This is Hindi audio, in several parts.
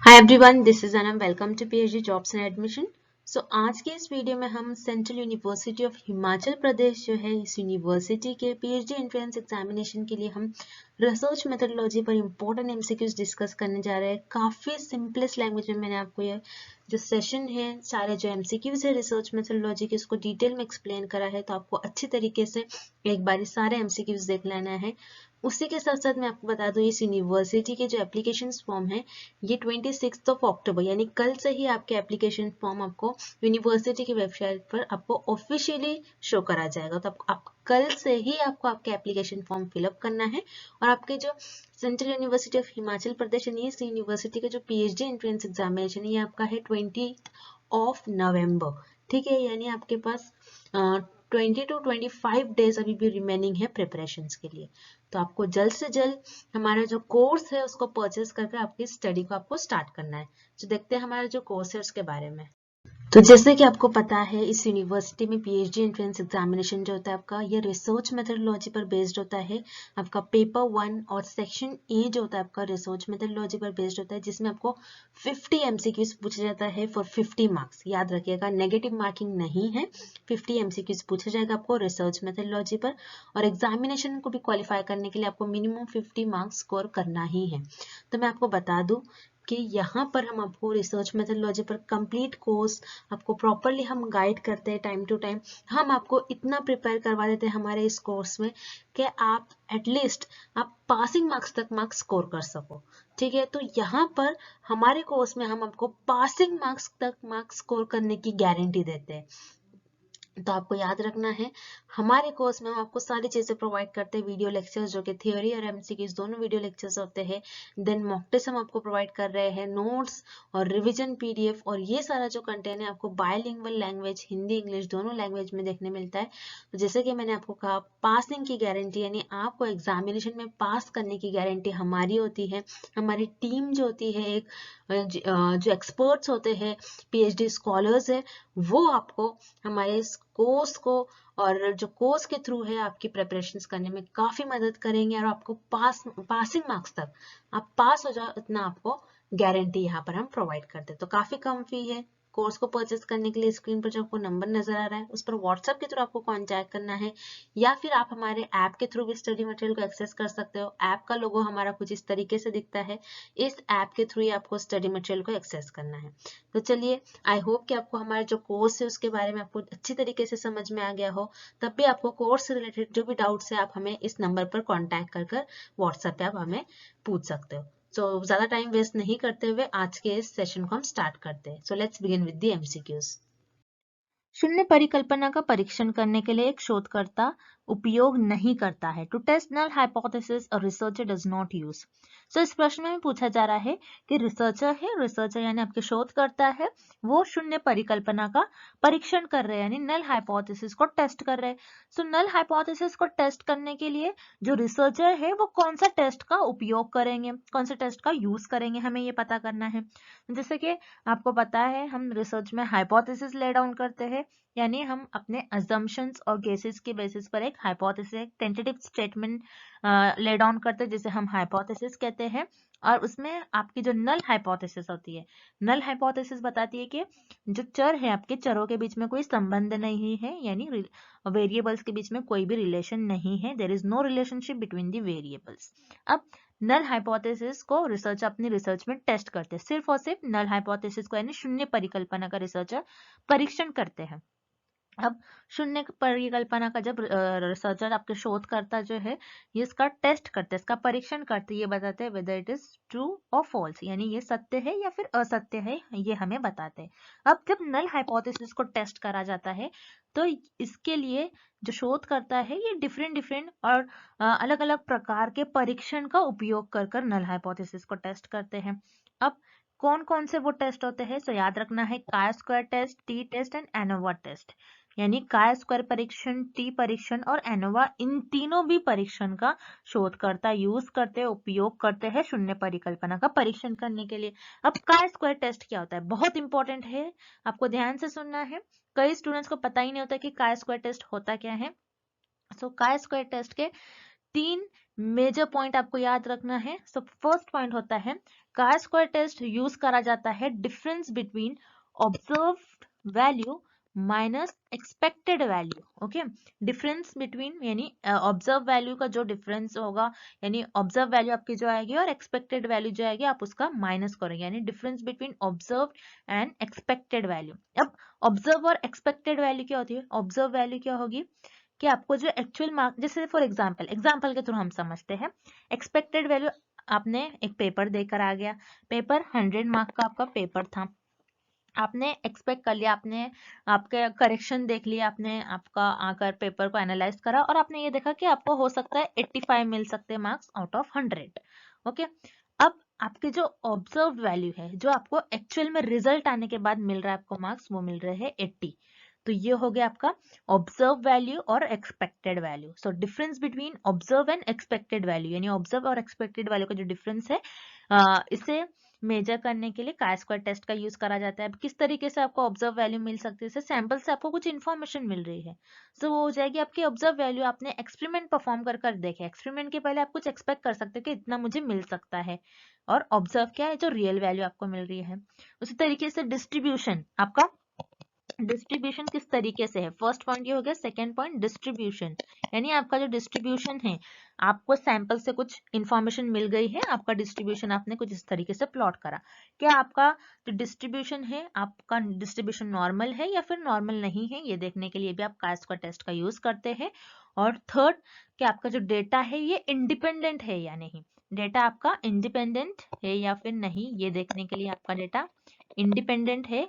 Hi everyone, this is Anam. Welcome to PhD jobs and admission. आज के इस वीडियो में हम central university of Himachal Pradesh जो है, इस यूनिवर्सिटी के पीएचडी एंट्रेंस एग्जामिनेशन के लिए हम रिसर्च मेथोडोलॉजी पर इंपॉर्टेंट एमसीक्यूज डिस्कस करने जा रहे हैं। काफ़ी सिंपलेस्ट लैंग्वेज में मैंने आपको ये जो सेशन है, सारे जो एमसीक्यूज है रिसर्च मेथोडोलॉजी के, उसको डिटेल में एक्सप्लेन करा है। तो आपको अच्छी तरीके से एक बार सारे एमसीक्यूज देख लेना है। उसी के साथ साथ मैं आपको बता दूं, इस यूनिवर्सिटी के जो एप्लीकेशन फॉर्म है, ये 26 अक्टूबर यानी कल से ही आपके एप्लीकेशन फॉर्म आपको यूनिवर्सिटी की वेबसाइट पर आपको ऑफिशियली शो करा जाएगा। तो आप कल से ही आपको आपके एप्लीकेशन फॉर्म फिलअप करना है और आपके जो सेंट्रल यूनिवर्सिटी ऑफ हिमाचल प्रदेश यानी इस यूनिवर्सिटी का जो पीएचडी एंट्रेंस एग्जामिनेशन है, ये आपका है 20 नवंबर। ठीक है, यानी आपके पास 20 to 25 डेज अभी भी रिमेनिंग है प्रिपरेशंस के लिए। तो आपको जल्द से जल्द हमारा जो कोर्स है उसको परचेज करके आपकी स्टडी को आपको स्टार्ट करना है। तो देखते हैं हमारा जो कोर्स है उसके बारे में। तो जैसे कि आपको पता है, इस यूनिवर्सिटी में पीएचडी एंट्रेंस एग्जामिनेशन जो होता है आपका, ये रिसर्च मेथोडोलॉजी पर बेस्ड होता है। आपका पेपर 1 और सेक्शन ए जो होता है आपका रिसर्च मेथोडोलॉजी पर बेस्ड होता है, जिसमें आपको 50 एमसीक्यूज पूछा जाता है फॉर 50 मार्क्स। याद रखिएगा, नेगेटिव मार्किंग नहीं है। 50 एमसीक्यूज पूछा जाएगा आपको रिसर्च मेथोडोलॉजी पर, और एग्जामिनेशन को भी क्वालिफाई करने के लिए आपको मिनिमम 50 मार्क्स स्कोर करना ही है। तो मैं आपको बता दूं कि यहाँ पर हम आपको रिसर्च मेथोडोलॉजी पर कंप्लीट कोर्स आपको प्रॉपरली हम गाइड करते हैं। टाइम टू टाइम हम आपको इतना प्रिपेयर करवा देते हैं हमारे इस कोर्स में कि आप एटलीस्ट आप पासिंग मार्क्स तक मार्क्स स्कोर कर सको। ठीक है, तो यहाँ पर हमारे कोर्स में हम आपको पासिंग मार्क्स तक मार्क्स स्कोर करने की गारंटी देते हैं। तो आपको याद रखना है, हमारे कोर्स में हम आपको सारी चीजें प्रोवाइड करते हैं। वीडियो लेक्चर्स जो कि थ्योरी और एमसीक्यूज दोनों वीडियो लेक्चर्स होते हैं। देन मॉक टेस्ट हम आपको प्रोवाइड कर रहे हैं, नोट्स और रिवीजन पीडीएफ, और ये सारा जो कंटेंट है आपको बायलिंगुअल लैंग्वेज, हिंदी इंग्लिश दोनों लैंग्वेज में देखने मिलता है। तो जैसे कि मैंने आपको कहा, पासिंग की गारंटी यानी आपको एग्जामिनेशन में पास करने की गारंटी हमारी होती है। हमारी टीम जो होती है, एक जो एक्सपर्ट्स होते हैं, पीएचडी स्कॉलर्स है, वो आपको हमारे कोर्स को और जो कोर्स के थ्रू है आपकी प्रिपरेशंस करने में काफी मदद करेंगे, और आपको पासिंग मार्क्स तक आप पास हो जाओ, इतना आपको गारंटी यहाँ पर हम प्रोवाइड करते हैं। तो काफी कम फी है। कोर्स को परचेस करने के लिए स्क्रीन पर जो आपको नंबर नजर आ रहा है, उस पर व्हाट्सएप के थ्रू आपको कांटेक्ट करना है, या फिर आप हमारे ऐप के थ्रू भी स्टडी मटेरियल को एक्सेस कर सकते हो। ऐप का लोगो हमारा कुछ इस तरीके से दिखता है। इस ऐप के थ्रू ही आपको स्टडी मटेरियल को एक्सेस करना है। तो चलिए, आई होप कि आपको हमारा जो कोर्स है उसके बारे में आपको अच्छी तरीके से समझ में आ गया हो। तब भी आपको कोर्स से रिलेटेड जो भी डाउट्स है, आप हमें इस नंबर पर कांटेक्ट कर व्हाट्सएप पे आप हमें पूछ सकते हो। ज्यादा टाइम वेस्ट नहीं करते हुए आज के इस सेशन को हम स्टार्ट करते हैं। Let's begin with the MCQs. शून्य परिकल्पना का परीक्षण करने के लिए एक शोधकर्ता उपयोग नहीं करता है। To test null hypothesis a researcher does not use. इस प्रश्न में पूछा जा रहा है कि रिसर्चर यानी आपके शोधकर्ता है, वो शून्य परिकल्पना का परीक्षण कर रहे हैं, यानी नल हाइपोथेसिस को टेस्ट कर रहे हैं। नल हाइपोथेसिस को टेस्ट करने के लिए जो रिसर्चर है वो कौन सा टेस्ट का उपयोग करेंगे, कौन सा टेस्ट का यूज करेंगे, हमें ये पता करना है। जैसे कि आपको पता है, हम रिसर्च में हाइपोथेसिस ले डाउन करते हैं, यानी हम अपने अजम्पशंस और गेसेस के बेसिस पर एक हाइपोथेसिस, एक टेंटेटिव स्टेटमेंट ले डाउन करते हैं, जिसे हम हाइपोथेसिस कहते हैं। और उसमें आपकी जो नल हाइपोथेसिस होती है, नल हाइपोथेसिस बताती है कि जो चर है, आपके चरों के बीच में कोई संबंध नहीं है, यानी वेरिएबल्स के बीच में कोई भी रिलेशन नहीं है। There is no relationship between the variables. अब नल हाइपोथेसिस को रिसर्च अपनी रिसर्च में टेस्ट करते हैं, सिर्फ और सिर्फ नल हाइपोथेसिस को, यानी शून्य परिकल्पना का रिसर्चर परीक्षण करते हैं। अब शून्य परिकल्पना का जब रिसर्चर, आपके शोधकर्ता जो है, ये इसका टेस्ट करते हैं, इसका परीक्षण करते हैं, ये बताते हैं वेदर इट इज ट्रू और फॉल्स, यानी ये सत्य है या फिर असत्य है, ये हमें बताते हैं। अब जब नल हाइपोथेसिस को टेस्ट करा जाता है, तो इसके लिए जो शोधकर्ता है, ये डिफरेंट और अलग अलग प्रकार के परीक्षण का उपयोग कर नल हाइपोथेसिस को टेस्ट करते हैं। अब कौन कौन से वो टेस्ट होते हैं, तो याद रखना है, chi square test, T test and ANOVA test. यानी काय स्क्वायर परीक्षण, टी परीक्षण और एनोवा, इन तीनों भी परीक्षण का शोधकर्ता यूज करते हैं, उपयोग करते हैं शून्य परिकल्पना का परीक्षण करने के लिए। अब काय स्क्वायर टेस्ट क्या होता है, बहुत इंपॉर्टेंट है, आपको ध्यान से सुनना है। कई स्टूडेंट्स को पता ही नहीं होता कि काय स्क्वायर टेस्ट होता क्या है। काय स्क्वायर टेस्ट के 3 मेजर पॉइंट आपको याद रखना है। सो फर्स्ट पॉइंट होता है कार स्क्वायर टेस्ट यूज करा जाता है difference between observed value minus expected value. Okay, difference between यानी ऑब्जर्व वैल्यू का जो डिफरेंस होगा, यानी ऑब्जर्व वैल्यू आपकी जो आएगी और एक्सपेक्टेड वैल्यू जो आएगी आप उसका माइनस करोगे, यानी difference between observe and expected value. अब ऑब्जर्व और एक्सपेक्टेड वैल्यू क्या होती है? ऑब्जर्व वैल्यू क्या होगी कि आपको जो एक्चुअल मार्क, जैसे फॉर एग्जांपल के थ्रू हम समझते हैं। एक्सपेक्टेड वैल्यू, आपने एक पेपर देकर आ गया, पेपर 100 मार्क का आपका पेपर था, आपने एक्सपेक्ट कर लिया, आपने आपके करेक्शन देख लिया, आपने आपका आकर पेपर को एनालाइज करा और आपने ये देखा कि आपको हो सकता है 85 मिल सकते हैं मार्क्स आउट ऑफ 100। ओके, अब आपके जो ऑब्जर्व वैल्यू है, जो आपको एक्चुअल में रिजल्ट आने के बाद मिल रहा है आपको मार्क्स, वो मिल रहे हैं 80। तो ये हो गया आपका ऑब्जर्व वैल्यू और expected value. So difference between observe and expected value, यानी ऑब्जर्व और एक्सपेक्टेड वैल्यू का जो डिफरेंस है, इसे मेजर करने के लिए काई स्क्वायर टेस्ट का यूज करा जाता है। अब किस तरीके से आपको ऑब्जर्व वैल्यू मिल सकती है? जैसे सैंपल से आपको कुछ इन्फॉर्मेशन मिल रही है, सो वो हो जाएगी आपकी ऑब्जर्व वैल्यू। आपने एक्सपेरिमेंट परफॉर्म कर देखे, एक्सपेरिमेंट के पहले आप कुछ एक्सपेक्ट कर सकते हो कि इतना मुझे मिल सकता है, और ऑब्जर्व क्या है? जो रियल वैल्यू आपको मिल रही है। उसी तरीके से डिस्ट्रीब्यूशन, आपका डिस्ट्रीब्यूशन किस तरीके से है? फर्स्ट पॉइंट ये हो गया। सेकंड पॉइंट डिस्ट्रीब्यूशन, यानी आपका जो डिस्ट्रीब्यूशन है, आपको सैंपल से कुछ इंफॉर्मेशन मिल गई है, आपका डिस्ट्रीब्यूशन आपने कुछ इस तरीके से प्लॉट करा। क्या आपका जो डिस्ट्रीब्यूशन है, आपका डिस्ट्रीब्यूशन नॉर्मल है या फिर नॉर्मल नहीं है, ये देखने के लिए भी आप काई स्क्वायर टेस्ट का यूज करते हैं। और थर्ड, कि आपका जो डेटा है ये इंडिपेंडेंट है या नहीं, डेटा आपका इंडिपेंडेंट है या फिर नहीं, ये देखने के लिए आपका डेटा इंडिपेंडेंट है,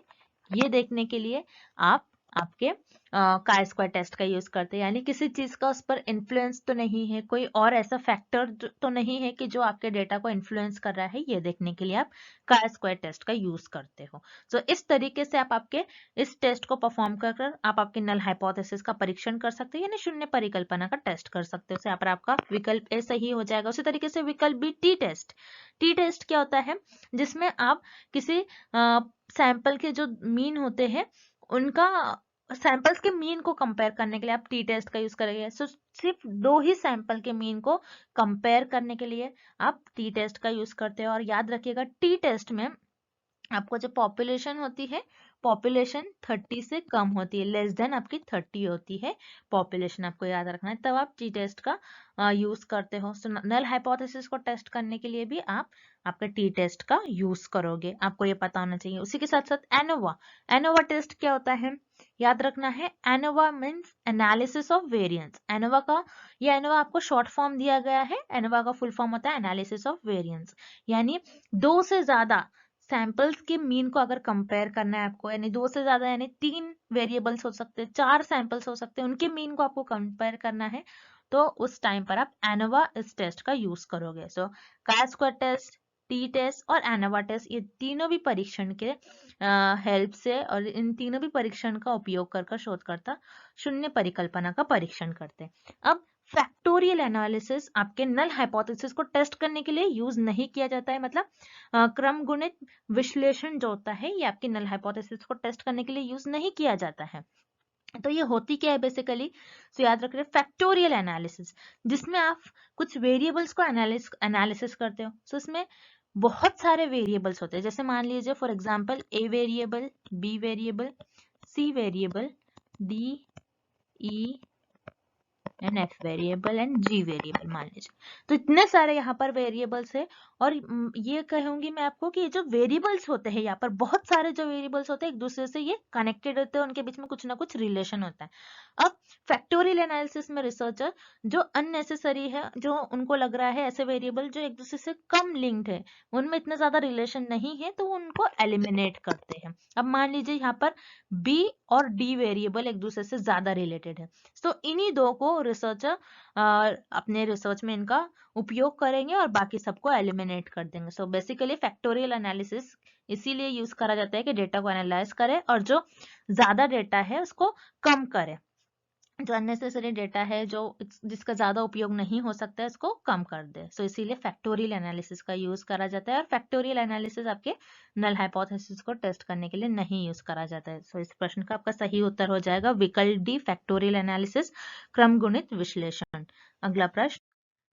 ये देखने के लिए आप आपके काई स्क्वायर टेस्ट का यूज करते हैं। यानी किसी चीज का उस पर इन्फ्लुएंस तो नहीं है, कोई और ऐसा फैक्टर तो नहीं है कि जो आपके डेटा को इन्फ्लुएंस कर रहा है, ये देखने के लिए आप काई स्क्वायर टेस्ट का यूज करते हो। सो इस तरीके से आप आपके इस टेस्ट को परफॉर्म कर आप आपके नल हाइपोथेसिस का परीक्षण कर सकते हैं, यानी शून्य परिकल्पना का टेस्ट कर सकते हो। यहाँ पर आपका विकल्प ए सही हो जाएगा। उसी तरीके से विकल्प B T test. T test क्या होता है? जिसमें आप किसी सैंपल के जो मीन होते हैं, उनका सैंपल्स के मीन को कंपेयर करने के लिए आप टी टेस्ट का यूज करेंगे। सो सिर्फ 2 ही सैंपल के मीन को कंपेयर करने के लिए आप टी टेस्ट का यूज करते हैं। और याद रखिएगा, टी टेस्ट में आपको जो पॉपुलेशन होती है, पॉपुलेशन 30 से कम होती है, लेस देन आपकी 30 होती है पॉपुलेशन, आपको याद रखना है, तब आप टी टेस्ट का यूज करते हो। सो नल हाइपोथेसिस को टेस्ट करने के लिए भी आप आपका टी टेस्ट का यूज करोगे, आपको ये पता होना चाहिए। उसी के साथ साथ एनोवा, एनोवा टेस्ट क्या होता है? याद रखना है, ANOVA means analysis of variance. ANOVA का, ये एनोवा आपको शॉर्ट फॉर्म दिया गया है, एनोवा का फुल फॉर्म होता है एनालिसिस ऑफ वेरिएंस। यानी 2 से ज्यादा सैंपल्स के मीन को अगर कंपेयर करना है आपको, यानी 2 से ज्यादा, यानी 3 वेरिएबल्स हो सकते हैं, 4 सैंपल्स हो सकते हैं, उनके मीन को आपको कंपेयर करना है, तो उस टाइम पर आप एनोवा इस टेस्ट का यूज करोगे। So chi square test, T test और एनोवा टेस्ट, ये तीनों भी परीक्षण के हेल्प से, और इन तीनों भी परीक्षण का उपयोग कर शोधकर्ता शून्य परिकल्पना का परीक्षण करते हैं। अब फैक्टोरियल एनालिसिस आपके नल हाइपोथेसिस को टेस्ट करने के लिए यूज नहीं किया जाता है, मतलब क्रम गुणित विश्लेषण जो होता है, ये आपकी नल हाइपोथेसिस को टेस्ट करने के लिए यूज नहीं किया जाता है। तो ये होती क्या है बेसिकली? तो याद रख रहे, फैक्टोरियल एनालिसिस, जिसमें आप कुछ वेरिएबल्स को एनालिसिस करते हो। सो इसमें बहुत सारे वेरिएबल्स होते हैं, जैसे मान लीजिए for example A variable, B variable, C variable, D, E and F variable and G variable मान लीजिए। तो इतने सारे यहाँ पर वेरिएबल्स है, और ये कहूंगी मैं आपको कि ये जो वेरिएबल्स होते हैं, यहाँ पर बहुत सारे जो वेरिएबल्स होते हैं एक दूसरे से ये कनेक्टेड होते हैं, उनके बीच में कुछ ना कुछ रिलेशन होता है। अब फैक्टोरियल एनालिसिस में रिसर्चर जो अननेसेसरी है, जो उनको लग रहा है ऐसे वेरिएबल जो एक दूसरे से कम लिंक्ड है, उनमें इतना ज्यादा रिलेशन नहीं है, तो उनको एलिमिनेट करते हैं। अब मान लीजिए यहाँ पर बी और डी वेरिएबल एक दूसरे से ज्यादा रिलेटेड है, तो इन्हीं दो को रिसर्चर अपने रिसर्च में इनका उपयोग करेंगे और बाकी सबको एलिमिनेट कर देंगे। सो बेसिकली फैक्टोरियल एनालिसिस इसीलिए यूज करा जाता है कि डेटा को एनालाइज करे और जो ज्यादा डेटा है उसको कम करे, जो अननेसेसरी डेटा है, जो जिसका ज्यादा उपयोग नहीं हो सकता है, उसको कम कर दे। सो इसीलिए फैक्टोरियल एनालिसिस का यूज करा जाता है, और फैक्टोरियल एनालिसिस आपके नल हाइपोथेसिस को टेस्ट करने के लिए नहीं यूज करा जाता है। सो इस प्रश्न का आपका सही उत्तर हो जाएगा विकल्प डी, फैक्टोरियल एनालिसिस, क्रम गुणित विश्लेषण। अगला प्रश्न,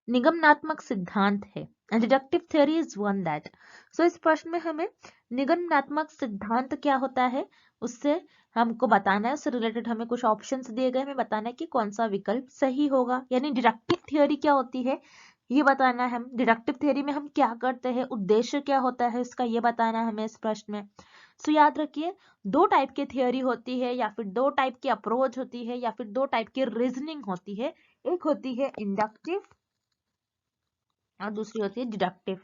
निगमनात्मक सिद्धांत है। Deductive theory is one that. So इस प्रश्न में हमें निगमनात्मक सिद्धांत क्या होता है उससे हमको बताना है, उससे रिलेटेड हमें कुछ ऑप्शंस दिए गए, हमें बताना है कि कौन सा विकल्प सही होगा, यानी डिडक्टिव थ्योरी क्या होती है ये बताना है। हम डिडक्टिव थ्योरी में हम क्या करते हैं, उद्देश्य क्या होता है इसका, ये बताना है हमें इस प्रश्न में। सो याद रखिए, दो टाइप की थ्योरी होती है, या फिर दो टाइप की अप्रोच होती है, या फिर दो टाइप की रीजनिंग होती है। एक होती है इंडक्टिव और दूसरी होती है डिडक्टिव।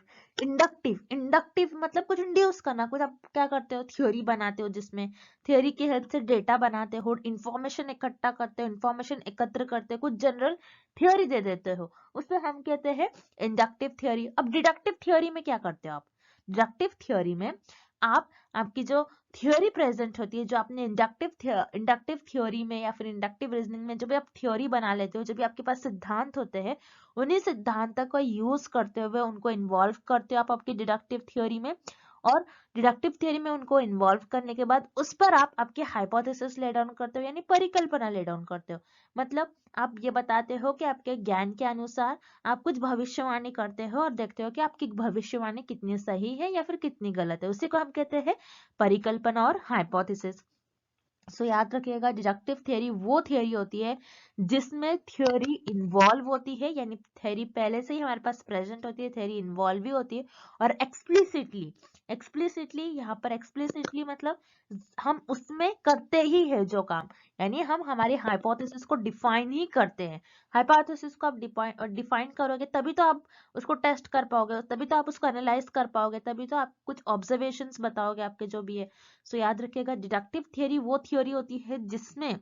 इंडक्टिव मतलब कुछ इंड्यूस करना, कुछ आप क्या करते हो, थ्योरी बनाते हो, जिसमें थ्योरी की हेल्प से डेटा बनाते हो, इंफॉर्मेशन इकट्ठा करते हो, इंफॉर्मेशन एकत्र करते हो, कुछ जनरल थ्योरी दे देते हो, उससे हम कहते हैं इंडक्टिव थ्योरी। अब डिडक्टिव थ्योरी में क्या करते हो आप, डिडक्टिव थ्योरी में आप आपकी जो थ्योरी प्रेजेंट होती है, जो आपने इंडक्टिव थ्योरी में या फिर इंडक्टिव रीजनिंग में जब भी आप थ्योरी बना लेते हो, जब भी आपके पास सिद्धांत होते हैं, उन्हीं सिद्धांतों का यूज करते हुए उनको इन्वॉल्व करते हो आप आपकी डिडक्टिव थ्योरी में। और डिडक्टिव थ्योरी में उनको इन्वॉल्व करने के बाद उस पर आप आपके हाइपोथेसिस ले डाउन करते हो, यानी परिकल्पना ले डाउन करते हो। मतलब आप ये बताते हो कि आपके ज्ञान के अनुसार आप कुछ भविष्यवाणी करते हो और देखते हो कि आपकी भविष्यवाणी कितनी सही है या फिर कितनी गलत है, उसी को हम कहते हैं परिकल्पना और हाइपोथेसिस। सो याद रखिएगा, डिडक्टिव थ्योरी वो थ्योरी होती है जिसमें थ्योरी इन्वॉल्व होती है, यानी थ्योरी पहले से ही हमारे पास प्रेजेंट होती है, थ्योरी इन्वॉल्व भी होती है, और एक्सप्लिसिटली यहाँ पर एक्सप्लिसिटली मतलब हम उसमें करते ही है जो काम, यानी हम हमारे हाइपोथेसिस को डिफाइन ही करते हैं। हाइपोथेसिस को आप डिफाइन करोगे तभी तो आप उसको टेस्ट कर पाओगे, तभी तो आप उसको एनालाइज कर पाओगे, तभी तो आप कुछ ऑब्जर्वेशंस बताओगे आपके जो भी है। सो याद रखिएगा, डिडक्टिव थ्योरी वो थ्योरी होती है जिसमें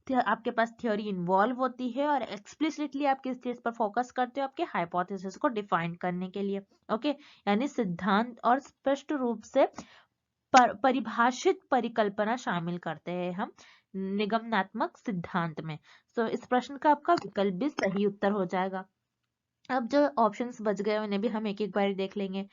आपके पास थ्योरी इन्वॉल्व होती है और एक्सप्लिसिटली आप किस चीज पर फोकस करते हो, आपके हाइपोथेसिस को डिफाइन करने के लिए। ओके, यानी सिद्धांत और स्पष्ट रूप से परिभाषित परिकल्पना शामिल करते हैं हम निगमनात्मक सिद्धांत में। सो इस प्रश्न का आपका विकल्प भी सही उत्तर हो जाएगा। अब जो ऑप्शंस बच गए उन्हें भी हम एक एक बार देख लेंगे।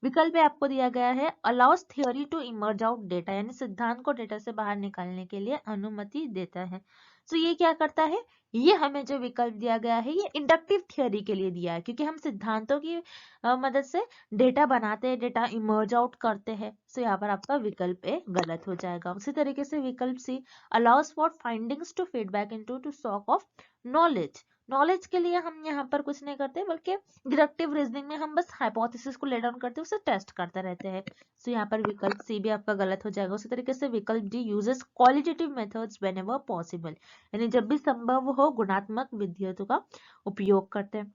विकल्प में आपको दिया गया है allows theory to emerge out data, यानी सिद्धांत को डेटा से बाहर निकालने के लिए अनुमति देता है। तो ये क्या करता है, ये हमें जो विकल्प दिया गया है ये इंडक्टिव थ्योरी के लिए दिया है, क्योंकि हम सिद्धांतों की मदद से डेटा बनाते हैं, डेटा इमर्ज आउट करते हैं। तो यहाँ पर आपका विकल्प ए गलत हो जाएगा। उसी तरीके से विकल्प C allows for findings to feedback into to stock of knowledge. Knowledge के लिए हम यहाँ पर कुछ नहीं करते, बल्कि डिडक्टिव रीजनिंग में हम बस हाइपोथेसिस को ले डाउन करते हैं, उसे टेस्ट करते रहते हैं। सो यहाँ पर विकल्प सी भी आपका गलत हो जाएगा। उसी तरीके से विकल्प D uses qualitative methods whenever possible, यानी जब भी संभव हो गुणात्मक विधियों का उपयोग करते हैं।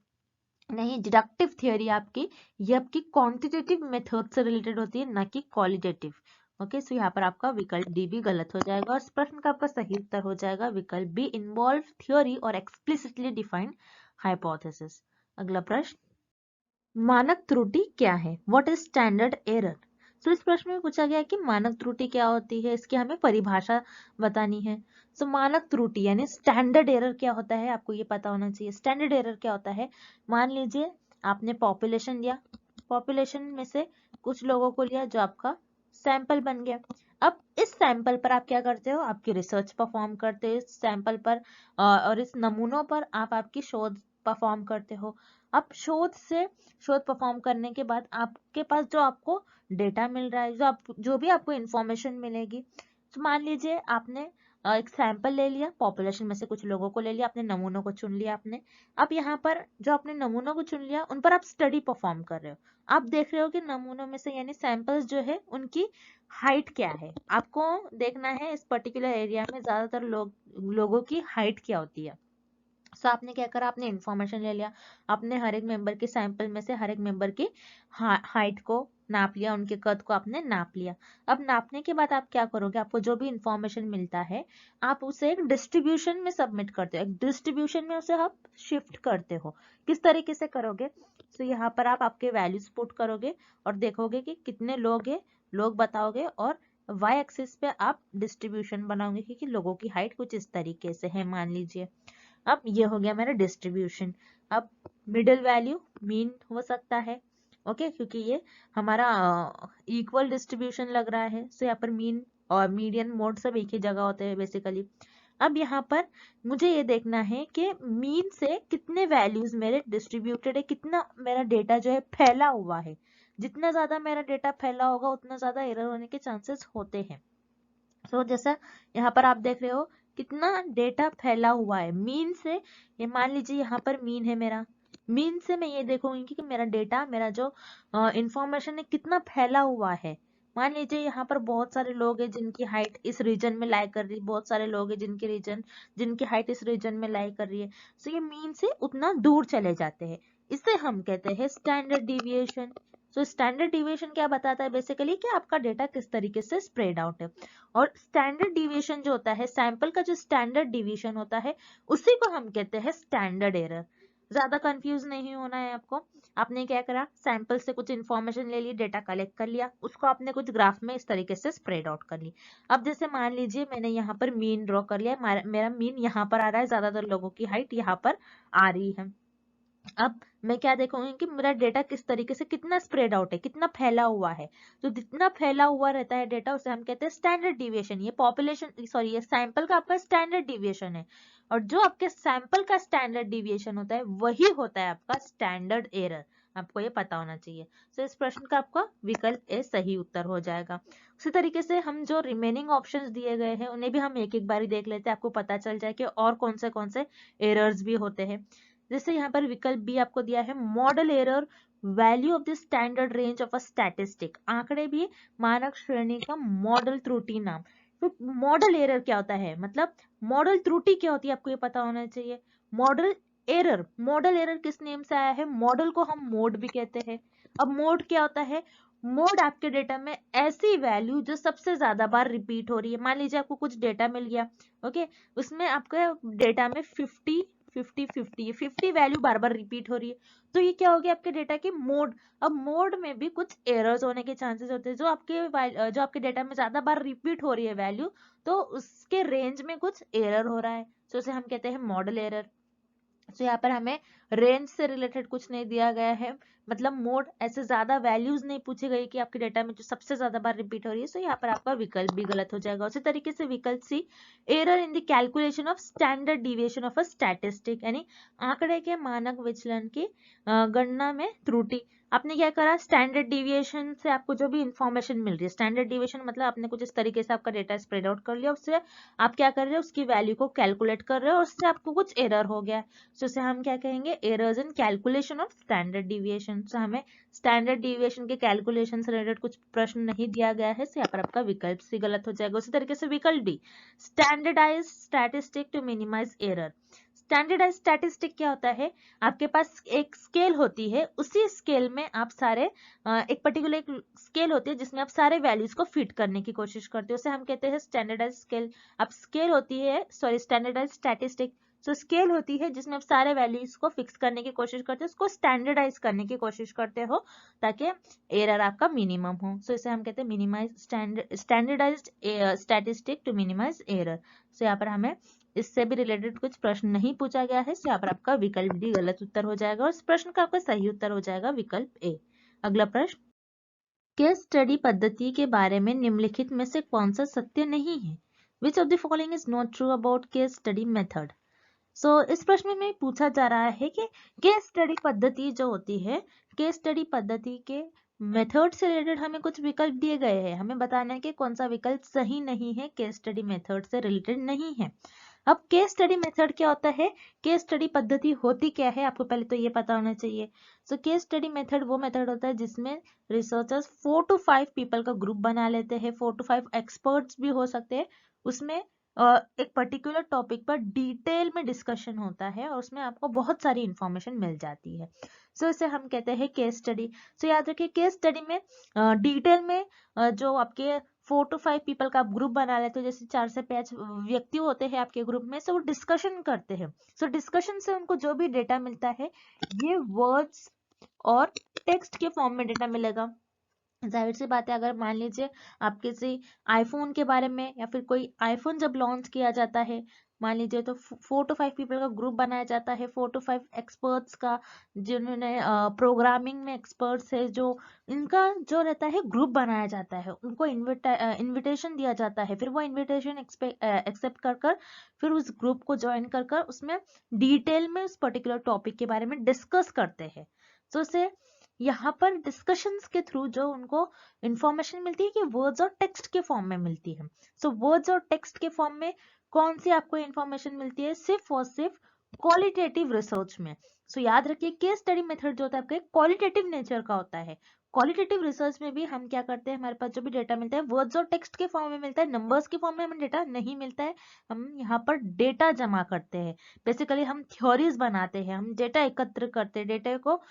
नहीं, डिडक्टिव थ्योरी आपकी ये आपकी क्वांटिटेटिव मेथड से रिलेटेड होती है, ना कि क्वालिटेटिव। ओके, सो यहाँ पर आपका विकल्प डी भी गलत हो जाएगा और इस प्रश्न का आपका सही उत्तर हो जाएगा विकल्प बी इन्वॉल्व थ्योरी और एक्सप्लिसिटली डिफाइंड हाइपोथेसिस। अगला प्रश्न, मानक त्रुटि क्या है, व्हाट इज स्टैंडर्ड एरर। तो इस प्रश्न में पूछा गया है कि मानक त्रुटि क्या होती है, इसकी हमें परिभाषा बतानी है। सो मानक त्रुटि यानी स्टैंडर्ड एरर क्या होता है, आपको ये पता होना चाहिए। स्टैंडर्ड एरर क्या होता है, मान लीजिए आपने पॉपुलेशन लिया, पॉपुलेशन में से कुछ लोगों को लिया जो आपका सैंपल बन गया। अब इस सैंपल पर आप क्या करते हो, आपकी रिसर्च परफॉर्म करते हो इस सैंपल पर, और इस नमूनों पर आप आपकी शोध परफॉर्म करते हो। अब शोध परफॉर्म करने के बाद आपके पास जो आपको डेटा मिल रहा है, जो भी आपको इंफॉर्मेशन मिलेगी, तो मान लीजिए आपने एक सैंपल ले लिया, पॉपुलेशन में से कुछ लोगों को ले लिया, आपने नमूनों को चुन लिया आपने। अब यहाँ पर जो आपने नमूनों को चुन लिया उन पर आप स्टडी परफॉर्म कर रहे हो। आप देख रहे हो कि नमूनों में से यानी सैंपल्स जो है उनकी हाइट क्या है, आपको देखना है इस पर्टिकुलर एरिया में ज्यादातर लोगों की हाइट क्या होती है। सो आपने क्या करा, आपने इंफॉर्मेशन ले लिया, आपने हर एक मेंबर के सैंपल में से हर एक मेंबर की हाइट को नाप लिया, उनके कद को आपने नाप लिया। अब नापने के बाद आप क्या करोगे, आपको जो भी इंफॉर्मेशन मिलता है आप उसे एक डिस्ट्रीब्यूशन में सबमिट करते हो, एक डिस्ट्रीब्यूशन में उसे आप शिफ्ट करते हो। किस तरीके से करोगे, तो यहाँ पर आप आपके वैल्यूज पुट करोगे और देखोगे कि कितने लोग हैं, लोग बताओगे, और वाई एक्सिस पे आप डिस्ट्रीब्यूशन बनाओगे, क्योंकि लोगों की हाइट कुछ इस तरीके से है मान लीजिए। अब ये हो गया मेरा डिस्ट्रीब्यूशन। अब मिडिल वैल्यू मीन हो सकता है, ओके, क्योंकि ये हमारा इक्वल डिस्ट्रीब्यूशन लग रहा है। सो यहाँ पर मीन और मीडियन मोड सब एक ही जगह होते हैं बेसिकली। अब यहाँ पर मुझे ये देखना है कि मीन से कितने वैल्यूज मेरे डिस्ट्रीब्यूटेड है, कितना मेरा डेटा जो है फैला हुआ है। जितना ज्यादा मेरा डेटा फैला होगा उतना ज्यादा एरर होने के चांसेस होते हैं। सो जैसा यहाँ पर आप देख रहे हो कितना डेटा फैला हुआ है मीन से। ये मान लीजिए यहाँ पर मीन है मेरा, मीन से मैं ये देखूंगी कि मेरा डेटा, मेरा जो इंफॉर्मेशन है कितना फैला हुआ है। मान लीजिए यहाँ पर बहुत सारे लोग हैं जिनकी हाइट इस रीजन में लाई कर रही है, बहुत सारे लोग हैं जिनकी हाइट इस रीजन में लाई कर रही है। सो ये मीन से उतना दूर चले जाते हैं, इसे हम कहते हैं standard deviation. So standard deviation क्या बताता है बेसिकली कि आपका डेटा किस तरीके से स्प्रेड आउट है। और स्टैंडर्ड डिविएशन जो होता है, सैंपल का जो स्टैंडर्ड डिविएशन होता है उसी को हम कहते हैं स्टैंडर्ड एरर। ज्यादा कंफ्यूज नहीं होना है आपको। आपने क्या करा, सैंपल से कुछ इन्फॉर्मेशन ले ली, डेटा कलेक्ट कर लिया, उसको आपने कुछ ग्राफ में इस तरीके से स्प्रेड आउट कर ली। अब जैसे मान लीजिए मैंने यहाँ पर मीन ड्रॉ कर लिया, मेरा मीन यहाँ पर आ रहा है, ज्यादातर लोगों की हाइट यहाँ पर आ रही है। अब मैं क्या देखूंगी कि मेरा डेटा किस तरीके से कितना स्प्रेड आउट है, कितना फैला हुआ है। तो जितना फैला हुआ रहता है डेटा उसे हम कहते हैं स्टैंडर्ड डिविएशन। ये पॉपुलेशन सॉरी ये सैंपल का आपका स्टैंडर्ड डिविएशन है, और जो आपके सैंपल का स्टैंडर्ड डिविएशन होता है वही होता है आपका स्टैंडर्ड एरर। आपको ये पता होना चाहिए। तो इस प्रश्न का आपका विकल्प ए सही उत्तर हो जाएगा। उसी तरीके से हम जो रिमेनिंग ऑप्शंस दिए गए हैं उन्हें भी हम एक एक बारी देख लेते हैं, आपको पता चल जाए कि और कौन से एरर्स भी होते हैं। जैसे यहाँ पर विकल्प बी आपको दिया है model error, value of the standard range of a statistic. आंकड़े भी मानक श्रेणी का मॉडल त्रुटि नाम। तो मॉडल एरर क्या होता है, मतलब मॉडल त्रुटि क्या होती है आपको ये पता होना चाहिए। मॉडल एरर किस नेम से आया है, मॉडल को हम मोड भी कहते हैं। अब मोड क्या होता है, मोड आपके डेटा में ऐसी वैल्यू जो सबसे ज्यादा बार रिपीट हो रही है। मान लीजिए आपको कुछ डेटा मिल गया, ओके, उसमें आपके डेटा में 50 वैल्यू बार बार रिपीट हो रही है, तो ये क्या हो गया आपके डेटा की मोड। अब मोड में भी कुछ एरर्स होने के चांसेस होते हैं, जो आपके डेटा में ज्यादा बार रिपीट हो रही है वैल्यू, तो उसके रेंज में कुछ एरर हो रहा है, तो उसे हम कहते हैं मॉडल एरर। तो यहाँ पर हमें रेंज से रिलेटेड कुछ नहीं दिया गया है, मतलब मोड ऐसे ज्यादा वैल्यूज नहीं पूछी गई कि आपके डेटा में जो सबसे ज्यादा बार रिपीट हो रही है। तो यहाँ पर आपका विकल्प भी गलत हो जाएगा। उसी तरीके से विकल्प C, error in the calculation of standard deviation of a statistic, यानी आंकड़े के मानक विचलन की गणना में त्रुटि। आपने क्या करा, स्टैंडर्ड डिविएशन से आपको जो भी इंफॉर्मेशन मिल रही है, स्टैंडर्ड डिविएशन मतलब आपने कुछ इस तरीके से आपका डेटा स्प्रेड आउट कर लिया, उससे आप क्या कर रहे हो, उसकी वैल्यू को कैलकुलेट कर रहे हो और उससे आपको कुछ एरर हो गया, तो उसे हम क्या कहेंगे, errors in calculation of standard deviation. तो हमें स्टैंडर्ड डिविएशन के कैलकुलेशन से रिलेटेड कुछ प्रश्न नहीं दिया गया है, यहाँ पर आपका विकल्प सी गलत हो जाएगा। उसी तरीके से विकल्प D, standardize statistic to minimise error. Standardize statistic क्या होता है, आपके पास एक स्केल होती है, उसी स्केल में आप सारे एक पर्टिकुलर स्केल होती है जिसमें आप सारे वैल्यूज को फिट करने की कोशिश करते हो, उसे हम कहते हैं स्टैंडर्डाइज स्केल। अब स्केल होती है, सॉरी स्टैंडर्डाइज स्टैटिस्टिक, तो स्केल होती है जिसमें आप सारे वैल्यूज को फिक्स करने की कोशिश करते हो, उसको स्टैंडर्डाइज करने की कोशिश करते हो ताकि एरर आपका मिनिमम हो। सो इसे हम कहते हैं minimise standardised statistic to minimise error. So यहाँ पर हमें इससे भी रिलेटेड कुछ प्रश्न नहीं पूछा गया है, यहाँ पर आपका विकल्प डी गलत उत्तर हो जाएगा और इस प्रश्न का आपका सही उत्तर हो जाएगा विकल्प ए। अगला प्रश्न, केस स्टडी पद्धति के बारे में निम्नलिखित में से कौन सा सत्य नहीं है, which of the following is not true about case study method. So इस प्रश्न में पूछा जा रहा है कि केस स्टडी पद्धति जो होती है, केस स्टडी पद्धति के मेथड से रिलेटेड हमें कुछ विकल्प दिए गए हैं, हमें बताना है कि कौन सा विकल्प सही नहीं है, केस स्टडी मेथड से रिलेटेड नहीं है। अब केस स्टडी मेथड क्या होता है, केस स्टडी पद्धति होती क्या है, आपको पहले तो ये पता होना चाहिए। सो केस स्टडी मेथड वो मेथड होता है जिसमें रिसर्चर्स 4 to 5 पीपल का ग्रुप बना लेते हैं, 4 to 5 एक्सपर्ट्स भी हो सकते हैं, उसमें एक पर्टिकुलर टॉपिक पर डिटेल में डिस्कशन होता है और उसमें आपको बहुत सारी इंफॉर्मेशन मिल जाती है। सो इसे हम कहते हैं केस स्टडी। सो याद रखिए केस स्टडी में डिटेल में जो आपके 4 to 5 पीपल का आप ग्रुप बना लेते हो, जैसे 4 से 5 व्यक्ति होते हैं आपके ग्रुप में, सो वो डिस्कशन करते हैं। सो डिस्कशन से उनको जो भी डेटा मिलता है ये वर्ड्स और टेक्स्ट के फॉर्म में डेटा मिलेगा। जाहिर सी बात है, अगर मान लीजिए आप किसी आईफोन के बारे में या फिर कोई आईफोन जब लॉन्च किया जाता है, मान लीजिए तो 4 to 5 पीपल का ग्रुप बनाया जाता है, 4 to 5 एक्सपर्ट्स का, जिन्होंने प्रोग्रामिंग में एक्सपर्ट्स है, जो इनका जो रहता है ग्रुप बनाया जाता है, उनको इनविटेशन दिया जाता है, फिर वो इनविटेशन एक्सेप्ट कर कर फिर उस ग्रुप को ज्वाइन कर कर उसमें डिटेल में उस पर्टिकुलर टॉपिक के बारे में डिस्कस करते हैं। तो उसे यहाँ पर डिस्कशंस के थ्रू जो उनको इंफॉर्मेशन मिलती है कि वर्ड्स और टेक्स्ट के फॉर्म में मिलती है। सो वर्ड्स और टेक्स्ट के फॉर्म में कौन सी आपको इंफॉर्मेशन मिलती है? सिर्फ और सिर्फ क्वालिटेटिव रिसर्च में। सो याद रखिए, केस स्टडी मेथड जो होता है आपका क्वालिटेटिव नेचर का होता है। क्वालिटेटिव रिसर्च में भी हम क्या करते हैं, हमारे पास जो भी डेटा मिलता है वर्ड्स और टेक्स्ट के फॉर्म में मिलता है, नंबर्स के फॉर्म में हमें डेटा नहीं मिलता है। हम यहाँ पर डेटा जमा करते हैं, बेसिकली हम थ्योरीज बनाते हैं, हम डेटा एकत्र करते हैं, डेटा को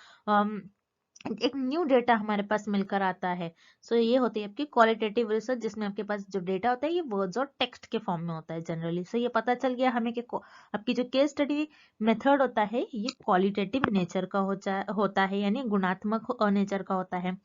एक न्यू डेटा हमारे पास मिलकर आता है। सो ये होती है आपकी क्वालिटेटिव रिसर्च, जिसमें आपके पास जो डेटा होता है ये वर्ड्स और टेक्स्ट के फॉर्म में होता है जनरली। सो ये पता चल गया हमें कि आपकी जो केस स्टडी मेथड होता है ये क्वालिटेटिव नेचर का होता है, यानी गुणात्मक नेचर का होता है।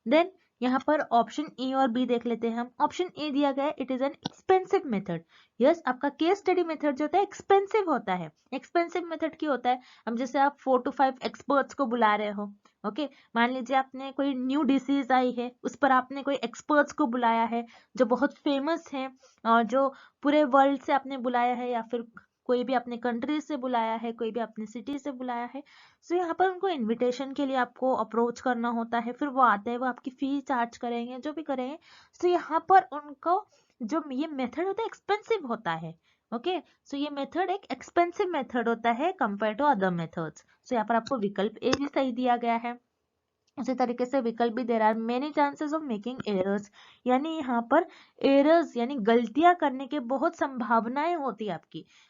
देन यहाँ पर ऑप्शन ए और बी देख लेते हैं हम। ऑप्शन ए दिया गया है, it is an expensive method. Yes, आपका केस स्टडी मेथड जो होता है एक्सपेंसिव होता है। एक्सपेंसिव मेथड क्यों होता है? अब जैसे आप 4 to 5 एक्सपर्ट्स को बुला रहे हो, ओके मान लीजिए आपने कोई न्यू डिसीज आई है, उस पर आपने कोई एक्सपर्ट्स को बुलाया है जो बहुत फेमस है, और जो पूरे वर्ल्ड से आपने बुलाया है, या फिर कोई भी अपने कंट्री से बुलाया है, कोई भी अपनी सिटी से बुलाया है। सो यहाँ पर उनको इनविटेशन के लिए आपको अप्रोच करना होता है, फिर वो आते हैं, वो आपकी फी चार्ज करेंगे, जो भी करेंगे। सो यहाँ पर उनको जो ये मेथड होता है एक्सपेंसिव होता है। ओके, सो ये मेथड एक एक्सपेंसिव मेथड होता है कंपेयर टू अदर मेथड्स। सो यहाँ पर आपको विकल्प ए भी सही दिया गया है। उसी तरीके से विकल्प भी, there are many chances of making errors, यानी यहाँ पर एरर्स यानी गलतियां करने के बहुत संभावनाएं होती है।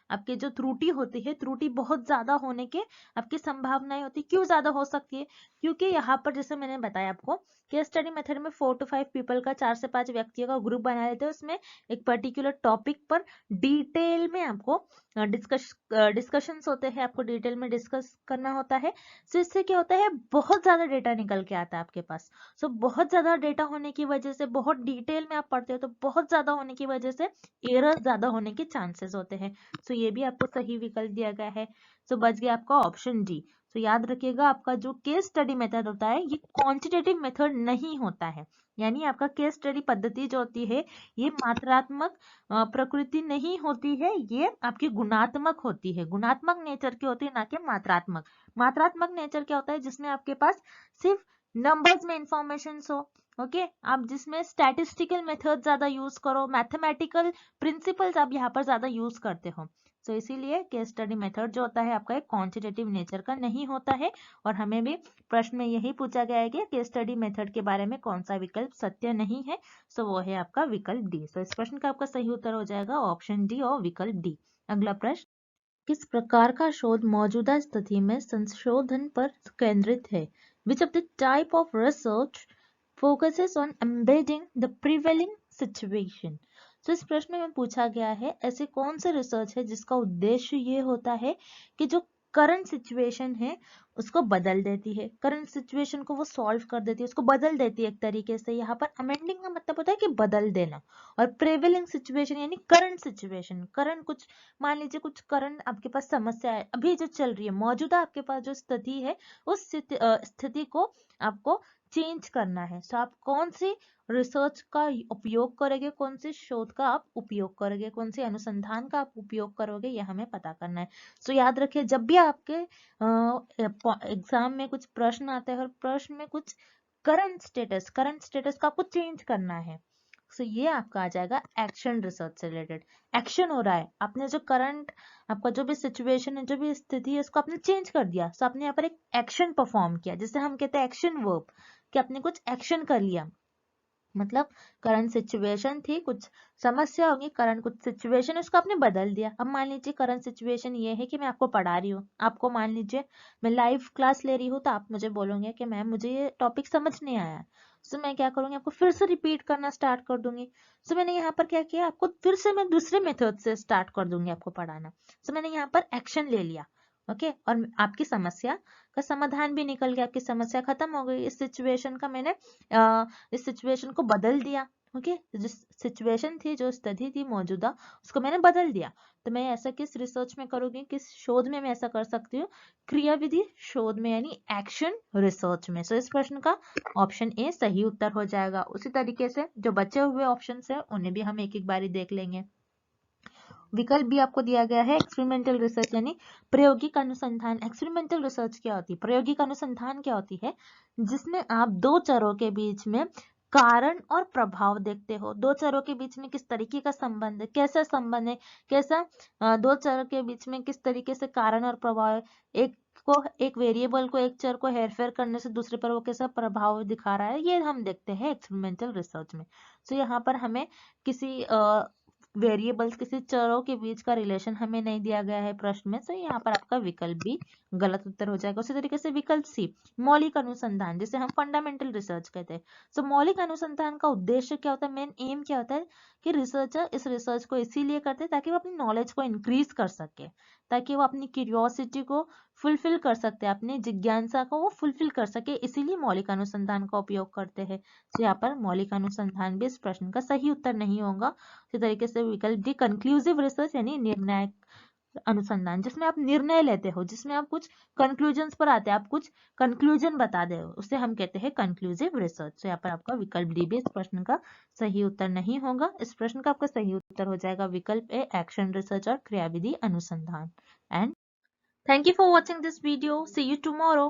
आपकी जो त्रुटि होती है, त्रुटि बहुत ज्यादा होने के आपकी संभावनाएं होती है। क्यों ज्यादा हो सकती है? क्योंकि यहाँ पर जैसे मैंने बताया आपको, केस स्टडी मेथड में 4 to 5 पीपल का, 4 से 5 व्यक्तियों का ग्रुप बना लेते हैं, उसमें एक पर्टिकुलर टॉपिक पर डिटेल में आपको डिस्कशंस होते हैं, आपको डिटेल में डिस्कस करना होता है। सो इससे क्या होता है, बहुत ज्यादा डेटा निकल के आता है आपके पास। सो बहुत ज्यादा डेटा होने की वजह से, बहुत डिटेल में आप पढ़ते हो तो बहुत ज्यादा होने की वजह से एरर ज्यादा होने के चांसेस होते हैं। सो ये भी आपको सही विकल्प दिया गया है। सो बच गया आपका ऑप्शन डी। तो याद रखिएगा, आपका जो केस स्टडी मेथड होता है ये क्वांटिटेटिव मेथड नहीं होता है, यानी आपका केस स्टडी पद्धति जो होती है ये मात्रात्मक प्रकृति नहीं होती है, ये आपकी गुणात्मक होती है, गुणात्मक नेचर की होती है, ना कि मात्रात्मक। मात्रात्मक नेचर क्या होता है? जिसमें आपके पास सिर्फ नंबर्स में इंफॉर्मेशन हो, ओके आप जिसमें स्टैटिस्टिकल मेथड ज्यादा यूज करो, मैथमेटिकल प्रिंसिपल्स आप यहाँ पर ज्यादा यूज करते हो। तो इसीलिए केस स्टडी मेथड जो होता है आपका एक क्वांटिटेटिव नेचर का नहीं होता है। और हमें भी प्रश्न में यही पूछा गया है कि केस स्टडी मेथड के बारे में कौन सा विकल्प सत्य नहीं है। सो वो है आपका विकल्प डी। सो इस प्रश्न का आपका सही उत्तर हो जाएगा ऑप्शन डी और विकल्प डी। अगला प्रश्न, किस प्रकार का शोध मौजूदा स्थिति में संशोधन पर केंद्रित है? Which of the type of research focuses on embedding the prevailing situation? तो इस प्रश्न में पूछा गया है, ऐसे कौन से रिसर्च है जिसका उद्देश्य ये होता है कि जो करंट सिचुएशन है उसको बदल देती है, करंट सिचुएशन को वो सॉल्व कर देती है, उसको बदल देती है एक तरीके से। यहाँ पर अमेंडिंग का मतलब होता है कि बदल देना, और प्रेवेलिंग सिचुएशन यानी करंट सिचुएशन, करंट कुछ मान लीजिए कुछ करंट आपके पास समस्या है अभी जो चल रही है, मौजूदा आपके पास जो स्थिति है उस स्थिति को आपको चेंज करना है। तो आप कौन सी रिसर्च का उपयोग करोगे, कौन से शोध का आप उपयोग करोगे, कौन से अनुसंधान का आप उपयोग करोगे, यह हमें पता करना है। तो याद रखिए, जब भी आपके एग्जाम में कुछ प्रश्न आते हैं और प्रश्न में कुछ करंट स्टेटस का आपको चेंज करना है, सो ये आपका आ जाएगा एक्शन रिसर्च से रिलेटेड। एक्शन हो रहा है, आपने जो करंट आपका जो भी सिचुएशन है, जो भी स्थिति है, उसको आपने चेंज कर दिया। सो आपने यहाँ पर एक एक्शन परफॉर्म किया, जिसे हम कहते हैं एक्शन वर्ब, कि आपने कुछ एक्शन कर लिया। मतलब करंट सिचुएशन थी, कुछ समस्या होगी, करंट कुछ सिचुएशन है, उसको आपने बदल दिया। अब मान लीजिए करंट सिचुएशन ये है कि मैं आपको पढ़ा रही हूँ, आपको मान लीजिए मैं लाइव क्लास ले रही हूँ, तो आप मुझे बोलोगे कि मैम मुझे ये टॉपिक समझ नहीं आया। सो मैं क्या करूंगी, आपको फिर से रिपीट करना स्टार्ट कर दूंगी। सो मैंने यहाँ पर क्या किया, आपको फिर से मैं दूसरे मेथड से स्टार्ट कर दूंगी आपको पढ़ाना। सो मैंने यहाँ पर एक्शन ले लिया, ओके और आपकी समस्या का समाधान भी निकल गया, आपकी समस्या खत्म हो गई। इस सिचुएशन का मैंने इस सिचुएशन को बदल दिया। ओके जिस सिचुएशन थी, जो स्थिति थी मौजूदा, उसको मैंने बदल दिया। तो मैं ऐसा किस रिसर्च में करूंगी, किस शोध में मैं ऐसा कर सकती हूँ? क्रियाविधि शोध में, यानी एक्शन रिसर्च में। सो इस प्रश्न का ऑप्शन ए सही उत्तर हो जाएगा। उसी तरीके से जो बचे हुए ऑप्शन है उन्हें भी हम एक एक बारी देख लेंगे। विकल्प भी आपको दिया गया है एक्सपेरिमेंटल रिसर्च यानी प्रायोगिक अनुसंधान। एक्सपेरिमेंटल रिसर्च क्या होती है? प्रायोगिक अनुसंधान क्या होती है? जिसमें आप दो चरों के बीच में कारण और प्रभाव देखते हो। दो चरों के बीच में किस तरीके का संबंध है, कैसा संबंध है, कैसा दो चरों के बीच में किस तरीके से कारण और प्रभाव है, एक वेरिएबल को, एक चर को हेरफेर करने से दूसरे पर वो कैसा प्रभाव दिखा रहा है, ये हम देखते हैं एक्सपेरिमेंटल रिसर्च में। तो यहाँ पर हमें किसी वेरिएबल्स, किसी चरों के बीच का रिलेशन हमें नहीं दिया गया है प्रश्न में, तो यहाँ पर आपका विकल्प भी गलत उत्तर हो जाएगा। उसी तरीके से विकल्प सी मौलिक अनुसंधान, जिसे हम फंडामेंटल रिसर्च कहते हैं। तो मौलिक अनुसंधान का उद्देश्य क्या होता है, मेन एम क्या होता है कि रिसर्चर इस रिसर्च को इसीलिए करते हैं ताकि वो अपनी नॉलेज को इंक्रीज कर सके, ताकि वो अपनी क्यूरियोसिटी को फुलफिल कर सकते हैं, अपनी जिज्ञासा को वो फुलफिल कर सके, इसीलिए मौलिक अनुसंधान का उपयोग करते हैं। तो यहाँ पर मौलिक अनुसंधान भी इस प्रश्न का सही उत्तर नहीं होगा। इसी तरीके से विकल्प डी कंक्लूसिव रिसर्च यानी निर्णायक अनुसंधान, जिसमें आप निर्णय लेते हो, जिसमें आप कुछ कंक्लूजन्स पर आते हैं, आप कुछ कंक्लूजन बता दे हो, उसे हम कहते हैं कंक्लूसिव रिसर्च। तो यहाँ पर आपका विकल्प डी भी इस प्रश्न का सही उत्तर नहीं होगा। इस प्रश्न का आपका सही उत्तर हो जाएगा विकल्प ए एक्शन रिसर्च और क्रियाविधि अनुसंधान। And thank you for watching this video, see you tomorrow.